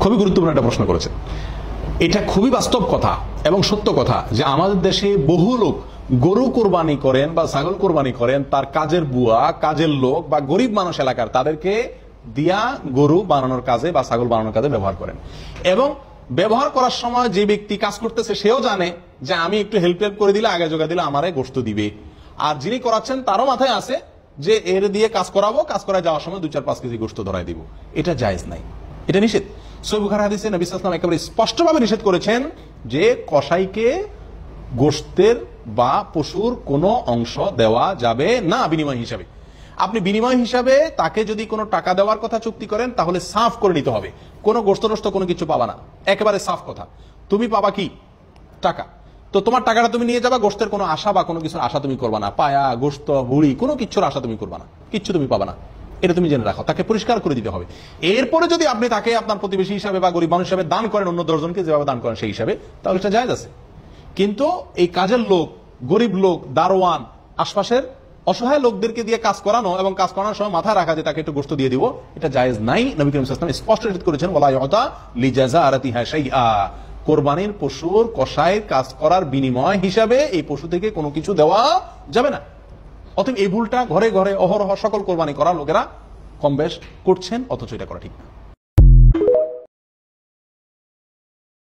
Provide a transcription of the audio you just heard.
খুবই গুরুত্বপূর্ণ একটা প্রশ্ন করেছেন। এটা খুবই বাস্তব কথা এবং সত্য কথা যে আমাদের দেশে বহু লোক গরু কোরবানি করেন বা ছাগল কোরবানি করেন, তার কাজের বুয়া, কাজের লোক বা গরিব মানুষ এলাকার তাদেরকে দিয়া গরু বানানোর কাজে বা ছাগল বানানোর কাজে ব্যবহার করেন। এবং ব্যবহার করার সময় যে ব্যক্তি কাজ করতেছে সেও জানে যে আমি একটু হেল্প করে দিলে, আগে জোগা দিলে আমারে গোশত দিবে। আর যিনি করাচ্ছেন তারও মাথায় আছে যে এর দিয়ে কাজ করাবো, কাজ করায় যাওয়ার সময় 2-4-5 কেজি গোশত ধরাই দিব। এটা জায়েজ নাই, এটা নিষেধ। সহিহ বুখারী হাদিসে নবী সাল্লাল্লাহু আলাইহি ওয়াসাল্লাম একেবারে স্পষ্টভাবে নিষেধ করেছেন যে কসাইকে গোশতের বা পশুর কোনো অংশ দেওয়া যাবে না বিনিময় হিসাবে। আপনি বিনিময় হিসাবে তাকে যদি কোনো টাকা দেওয়ার কথা চুক্তি করেন তাহলে সাফ করে নিতে হবে, কোনো গোশত নষ্ট কোনো কিছু পাবা না, একেবারে সাফ কথা। তুমি পাবা কি? টাকা। তো তোমার টাকাটা তুমি নিয়ে যাবা, গোশতের কোনো আশা বা কোনো কিছুর আশা তুমি করবা না, পায়া গোশত হুড়ি কোনো কিছুর আশা তুমি করবা না, কিচ্ছু তুমি পাবা না, এটা তুমি জেনে রাখো। তাকে পরিষ্কার করে দিতে হবে। এরপরে যদি আপনি তাকে আপনার প্রতিবেশী হিসাবে বা গরিব মানুষ হিসাবে দান করেন, অন্য 10 জনকে যেভাবে দান করেন সেই হিসাবে, তাহলে এটা জায়েজ আছে। কিন্তু এই কাজের লোক, গরিব লোক, দারোয়ান, আশপাশের অসহায় লোকদেরকে দিয়ে কাজ করানো এবং কাজ করানোর সময় মাথায় রাখা যে তাকে একটু গোশত দিয়ে দিব, এটা জায়েজ নাই। নবী করিম সাল্লাল্লাহু আলাইহি ওয়াসাল্লাম স্পষ্ট নিষেধ করেছেন, ওয়ালা ইউতা লিজাযারাতিহা শাইআ, কোরবানির পশুর কসাইয়ের কাজ করার বিনিময় হিসাবে এই পশু থেকে কোনো কিছু দেওয়া যাবে না। অতএব এই ভুলটা ঘরে ঘরে অহরহ সকল কোরবানি করার লোকেরা কম বেশ করছেন, অথচ এটা করা ঠিক না।